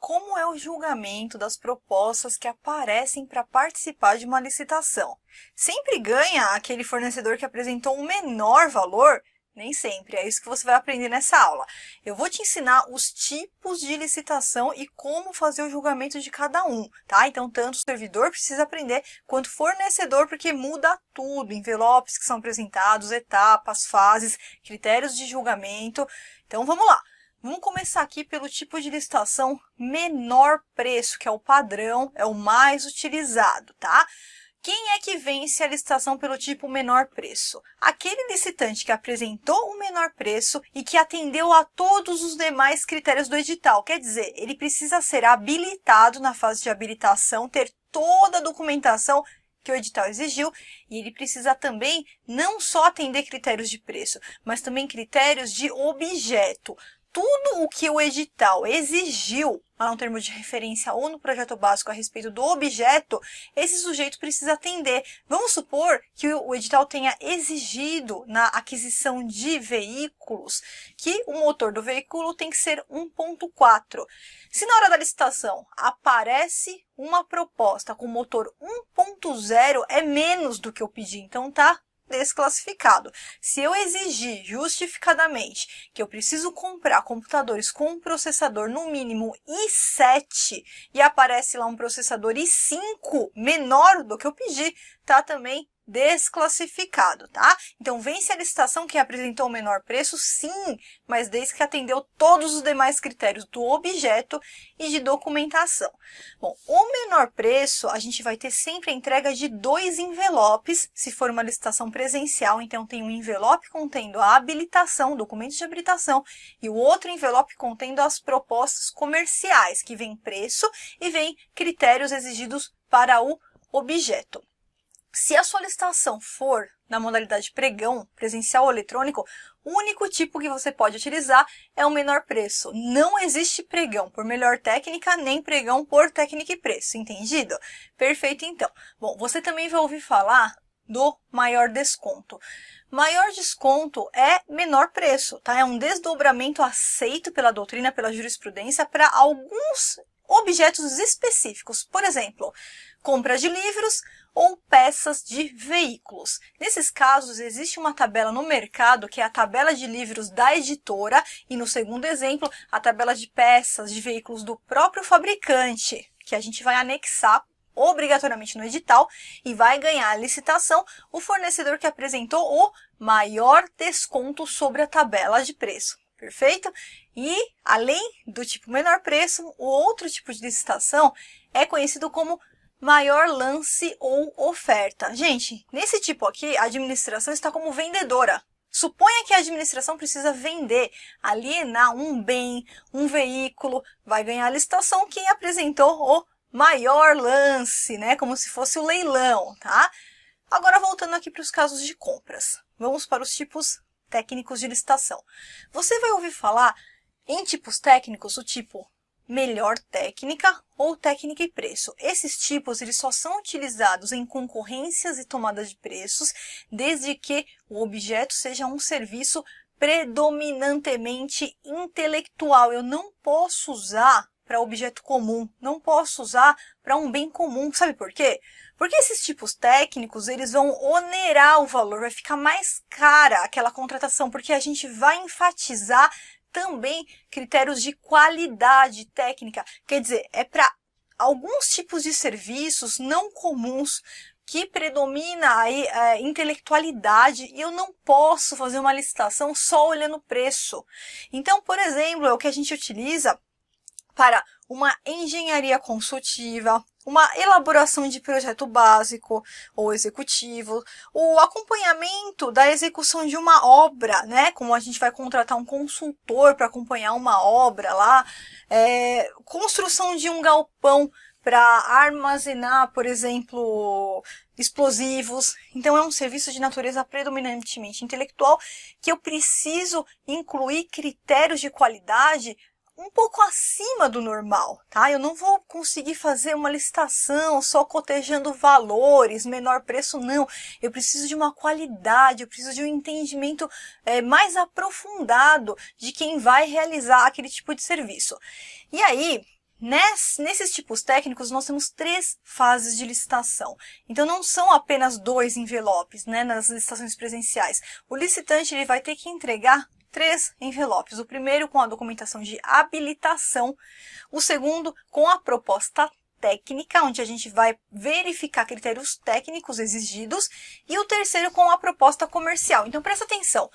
como é o julgamento das propostas que aparecem para participar de uma licitação? Sempre ganha aquele fornecedor que apresentou um menor valor? Nem sempre, é isso que você vai aprender nessa aula. Eu vou te ensinar os tipos de licitação e como fazer o julgamento de cada um, tá? Então, tanto o servidor precisa aprender, quanto o fornecedor, porque muda tudo. Envelopes que são apresentados, etapas, fases, critérios de julgamento. Então, vamos lá. Vamos começar aqui pelo tipo de licitação menor preço, que é o padrão, é o mais utilizado, tá? Quem é que vence a licitação pelo tipo menor preço? Aquele licitante que apresentou o menor preço e que atendeu a todos os demais critérios do edital. Quer dizer, ele precisa ser habilitado na fase de habilitação, ter toda a documentação que o edital exigiu, e ele precisa também não só atender critérios de preço, mas também critérios de objeto. Tudo o que o edital exigiu lá no termo de referência ou no projeto básico a respeito do objeto, esse sujeito precisa atender. Vamos supor que o edital tenha exigido na aquisição de veículos que o motor do veículo tem que ser 1.4. Se na hora da licitação aparece uma proposta com motor 1.0, é menos do que eu pedi, então tá desclassificado. Se eu exigir justificadamente que eu preciso comprar computadores com um processador no mínimo i7 e aparece lá um processador i5 menor do que eu pedi, tá também desclassificado, tá? Então, vence a licitação quem apresentou o menor preço, sim, mas desde que atendeu todos os demais critérios do objeto e de documentação. Bom, o menor preço, a gente vai ter sempre a entrega de 2 envelopes, se for uma licitação presencial, então tem um envelope contendo a habilitação, documentos de habilitação, e o outro envelope contendo as propostas comerciais, que vem preço e vem critérios exigidos para o objeto. Se a sua licitação for na modalidade pregão, presencial ou eletrônico, o único tipo que você pode utilizar é o menor preço. Não existe pregão por melhor técnica, nem pregão por técnica e preço, entendido? Perfeito, então. Bom, você também vai ouvir falar do maior desconto. Maior desconto é menor preço, tá? É um desdobramento aceito pela doutrina, pela jurisprudência, para alguns objetos específicos. Por exemplo, compra de livros ou peças de veículos. Nesses casos, existe uma tabela no mercado, que é a tabela de livros da editora, e no segundo exemplo, a tabela de peças de veículos do próprio fabricante, que a gente vai anexar obrigatoriamente no edital e vai ganhar a licitação o fornecedor que apresentou o maior desconto sobre a tabela de preço. Perfeito? E, além do tipo menor preço, o outro tipo de licitação é conhecido como maior lance ou oferta. Gente, nesse tipo aqui, a administração está como vendedora. Suponha que a administração precisa vender, alienar um bem, um veículo, vai ganhar a licitação quem apresentou o maior lance, né? Como se fosse o leilão, tá? Agora, voltando aqui para os casos de compras. Vamos para os tipos técnicos de licitação. Você vai ouvir falar em tipos técnicos o tipo melhor técnica ou técnica e preço. Esses tipos eles só são utilizados em concorrências e tomada de preços, desde que o objeto seja um serviço predominantemente intelectual. Eu não posso usar para objeto comum, não posso usar para um bem comum. Sabe por quê? Porque esses tipos técnicos, eles vão onerar o valor, vai ficar mais cara aquela contratação, porque a gente vai enfatizar também critérios de qualidade técnica. Quer dizer, é para alguns tipos de serviços não comuns que predomina a intelectualidade e eu não posso fazer uma licitação só olhando o preço. Então, por exemplo, é o que a gente utiliza para uma engenharia consultiva, uma elaboração de projeto básico ou executivo, o acompanhamento da execução de uma obra, né? Como a gente vai contratar um consultor para acompanhar uma obra lá, construção de um galpão para armazenar, por exemplo, explosivos. Então, é um serviço de natureza predominantemente intelectual que eu preciso incluir critérios de qualidade um pouco acima do normal, tá? Eu não vou conseguir fazer uma licitação só cotejando valores, menor preço, não. Eu preciso de uma qualidade, eu preciso de um entendimento mais aprofundado de quem vai realizar aquele tipo de serviço. E aí, Nesses tipos técnicos, nós temos 3 fases de licitação. Então, não são apenas 2 envelopes, né, nas licitações presenciais. O licitante ele vai ter que entregar 3 envelopes. O primeiro com a documentação de habilitação, o segundo com a proposta técnica, onde a gente vai verificar critérios técnicos exigidos, e o terceiro com a proposta comercial. Então, presta atenção.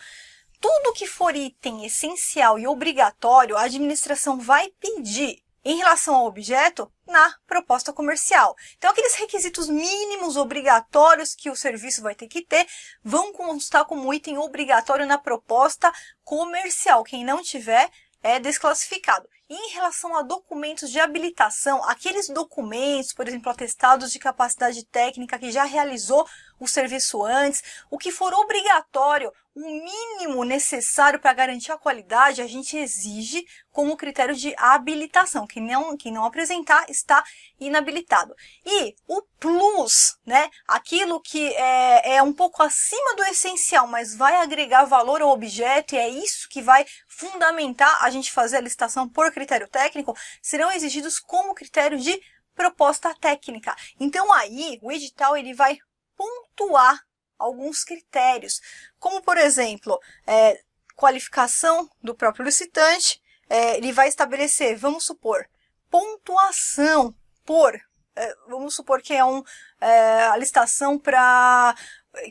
Tudo que for item essencial e obrigatório, a administração vai pedir em relação ao objeto na proposta comercial. Então, aqueles requisitos mínimos obrigatórios que o serviço vai ter que ter, vão constar como item obrigatório na proposta comercial. Quem não tiver, é desclassificado. E em relação a documentos de habilitação, aqueles documentos, por exemplo, atestados de capacidade técnica que já realizou o serviço antes, o que for obrigatório, o mínimo necessário para garantir a qualidade, a gente exige como critério de habilitação. Quem não apresentar está inabilitado. E o plus, né, aquilo que é um pouco acima do essencial, mas vai agregar valor ao objeto, e é isso que vai fundamentar a gente fazer a licitação por critério técnico, serão exigidos como critério de proposta técnica. Então, aí, o edital ele vai pontuar alguns critérios, como, por exemplo, qualificação do próprio licitante, ele vai estabelecer, vamos supor, pontuação por, vamos supor que é a licitação para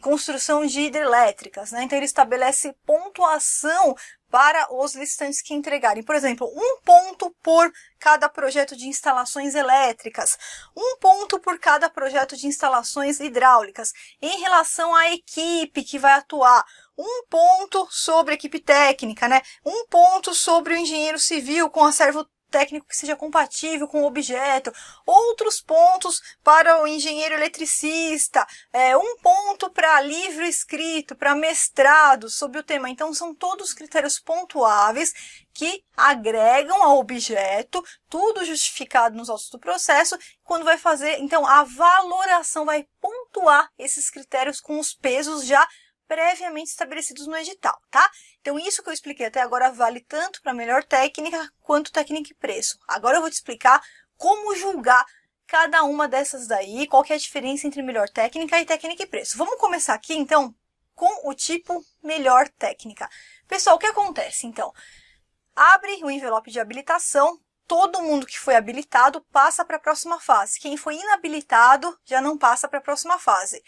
construção de hidrelétricas, né? Então, ele estabelece pontuação para os licitantes que entregarem. Por exemplo, 1 ponto por cada projeto de instalações elétricas, 1 ponto por cada projeto de instalações hidráulicas. Em relação à equipe que vai atuar, 1 ponto sobre a equipe técnica, né? 1 ponto sobre o engenheiro civil com acervo técnico que seja compatível com o objeto, outros pontos para o engenheiro eletricista, 1 ponto para livro escrito, para mestrado sobre o tema. Então, são todos critérios pontuáveis que agregam ao objeto, tudo justificado nos autos do processo. Quando vai fazer, então, a valoração vai pontuar esses critérios com os pesos já previamente estabelecidos no edital, tá? Então, isso que eu expliquei até agora vale tanto para melhor técnica quanto técnica e preço. Agora eu vou te explicar como julgar cada uma dessas daí, qual que é a diferença entre melhor técnica e técnica e preço. Vamos começar aqui, então, com o tipo melhor técnica. Pessoal, o que acontece, então? Abre o envelope de habilitação, todo mundo que foi habilitado passa para a próxima fase. Quem foi inabilitado já não passa para a próxima fase.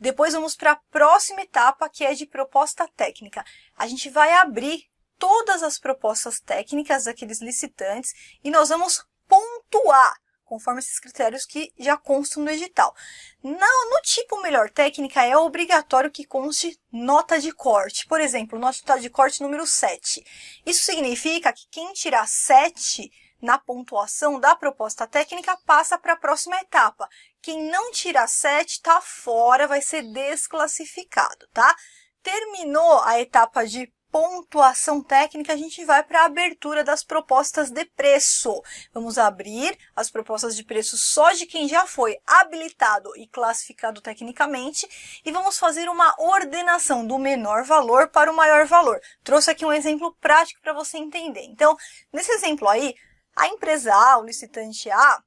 Depois vamos para a próxima etapa, que é de proposta técnica. A gente vai abrir todas as propostas técnicas daqueles licitantes e nós vamos pontuar, conforme esses critérios que já constam no edital. No tipo melhor técnica, é obrigatório que conste nota de corte. Por exemplo, nota de corte número 7. Isso significa que quem tirar 7 na pontuação da proposta técnica passa para a próxima etapa. Quem não tirar 7 está fora, vai ser desclassificado, tá? Terminou a etapa de pontuação técnica, a gente vai para a abertura das propostas de preço. Vamos abrir as propostas de preço só de quem já foi habilitado e classificado tecnicamente e vamos fazer uma ordenação do menor valor para o maior valor. Trouxe aqui um exemplo prático para você entender. Então, nesse exemplo aí, a empresa A, o licitante A,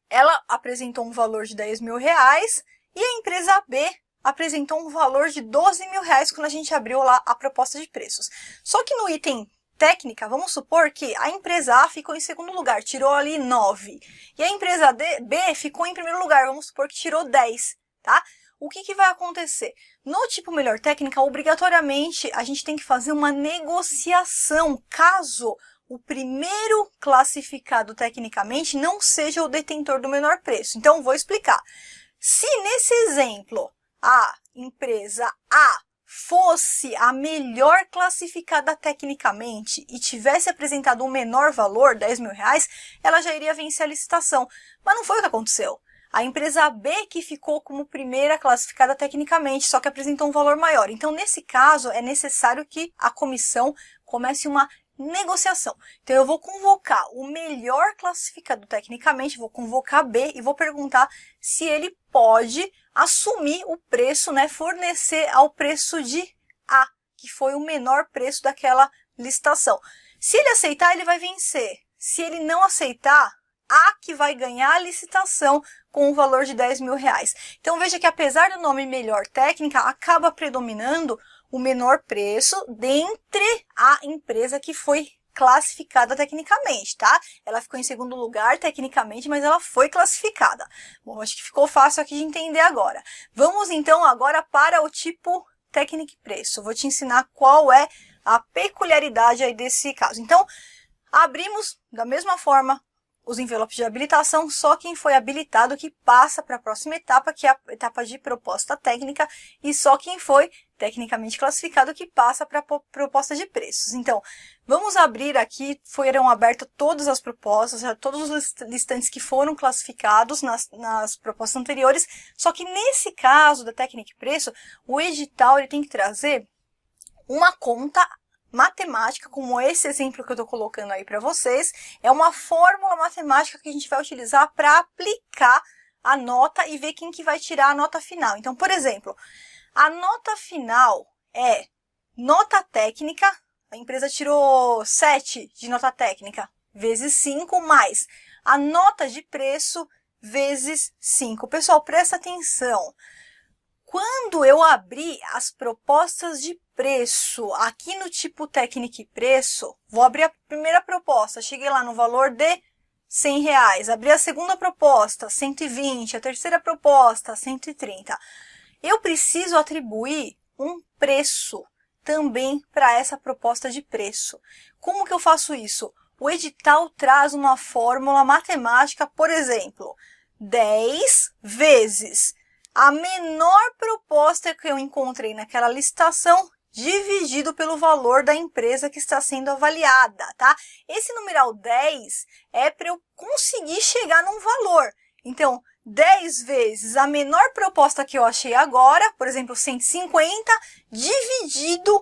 ela apresentou um valor de R$10.000 e a empresa B apresentou um valor de R$12.000 quando a gente abriu lá a proposta de preços. Só que no item técnica, vamos supor que a empresa A ficou em segundo lugar, tirou ali 9. E a empresa B ficou em primeiro lugar, vamos supor que tirou 10, tá? O que vai acontecer? No tipo melhor técnica, obrigatoriamente, a gente tem que fazer uma negociação, caso o primeiro classificado tecnicamente não seja o detentor do menor preço. Então, vou explicar. Se nesse exemplo, a empresa A fosse a melhor classificada tecnicamente e tivesse apresentado um menor valor, R$10.000, ela já iria vencer a licitação. Mas não foi o que aconteceu. A empresa B que ficou como primeira classificada tecnicamente, só que apresentou um valor maior. Então, nesse caso, é necessário que a comissão comece uma negociação. Então, eu vou convocar o melhor classificado tecnicamente, vou convocar B e vou perguntar se ele pode assumir o preço, né, fornecer ao preço de A, que foi o menor preço daquela licitação. Se ele aceitar, ele vai vencer. Se ele não aceitar, a que vai ganhar a licitação com o valor de R$10.000. Então, veja que apesar do nome melhor técnica, acaba predominando o menor preço dentre a empresa que foi classificada tecnicamente, tá? Ela ficou em segundo lugar tecnicamente, mas ela foi classificada. Bom, acho que ficou fácil aqui de entender agora. Vamos então agora para o tipo técnica e preço. Vou te ensinar qual é a peculiaridade aí desse caso. Então, abrimos da mesma forma os envelopes de habilitação, só quem foi habilitado que passa para a próxima etapa, que é a etapa de proposta técnica, e só quem foi tecnicamente classificado que passa para a proposta de preços. Então, vamos abrir aqui, foram abertas todas as propostas, todos os listantes que foram classificados nas propostas anteriores, só que nesse caso da técnica e preço, o edital ele tem que trazer uma conta matemática, como esse exemplo que eu estou colocando aí para vocês, é uma fórmula matemática que a gente vai utilizar para aplicar a nota e ver quem que vai tirar a nota final. Então, por exemplo, a nota final é nota técnica, a empresa tirou 7 de nota técnica, vezes 5, mais a nota de preço, vezes 5. Pessoal, presta atenção. Quando eu abrir as propostas de preço, aqui no tipo técnica e preço, vou abrir a primeira proposta, cheguei lá no valor de R$100, abri a segunda proposta, 120, a terceira proposta, 130. Eu preciso atribuir um preço também para essa proposta de preço. Como que eu faço isso? O edital traz uma fórmula matemática, por exemplo, 10 vezes a menor proposta que eu encontrei naquela licitação dividido pelo valor da empresa que está sendo avaliada, tá? Esse numeral 10 é para eu conseguir chegar num valor. Então, 10 vezes a menor proposta que eu achei agora, por exemplo, 150, dividido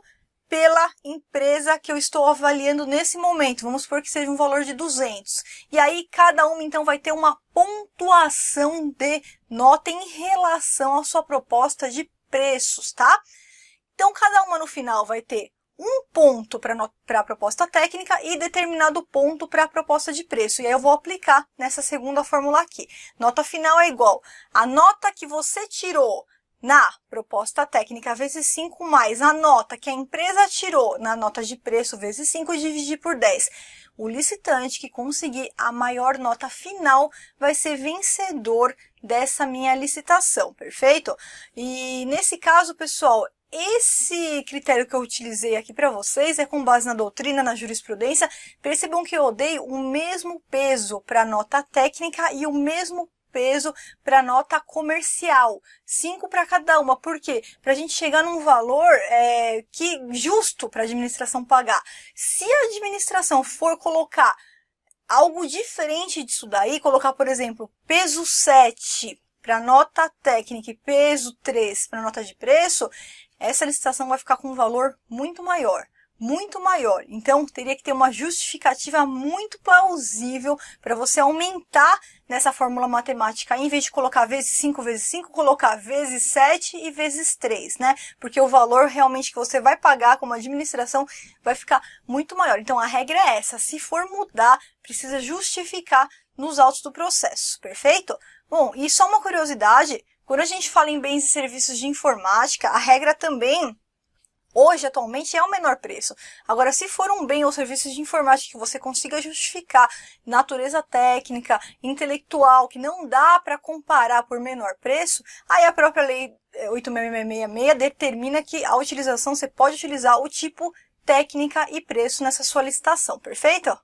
pela empresa que eu estou avaliando nesse momento. Vamos supor que seja um valor de 200. E aí, cada uma, então, vai ter uma pontuação de nota em relação à sua proposta de preços, tá? Então, cada uma no final vai ter um ponto para a proposta técnica e determinado ponto para a proposta de preço. E aí, eu vou aplicar nessa segunda fórmula aqui. Nota final é igual a nota que você tirou na proposta técnica vezes 5 mais a nota que a empresa tirou na nota de preço vezes 5 dividir por 10. O licitante que conseguir a maior nota final vai ser vencedor dessa minha licitação, perfeito? E nesse caso, pessoal, esse critério que eu utilizei aqui para vocês é com base na doutrina, na jurisprudência. Percebam que eu dei o mesmo peso para a nota técnica e o mesmo peso para nota comercial, 5 para cada uma. Por quê? Para a gente chegar num valor justo para a administração pagar. Se a administração for colocar algo diferente disso daí, colocar, por exemplo, peso 7 para nota técnica e peso 3 para nota de preço, essa licitação vai ficar com um valor muito maior. Muito maior. Então, teria que ter uma justificativa muito plausível para você aumentar nessa fórmula matemática, em vez de colocar vezes 5 vezes 5, colocar vezes 7 e vezes 3, né? Porque o valor realmente que você vai pagar como administração vai ficar muito maior. Então, a regra é essa. Se for mudar, precisa justificar nos autos do processo, perfeito? Bom, e só uma curiosidade, quando a gente fala em bens e serviços de informática, a regra também hoje, atualmente, é o menor preço. Agora, se for um bem ou serviço de informática que você consiga justificar natureza técnica, intelectual, que não dá para comparar por menor preço, aí a própria lei 8.666 determina que a utilização, você pode utilizar o tipo técnica e preço nessa sua licitação, perfeito?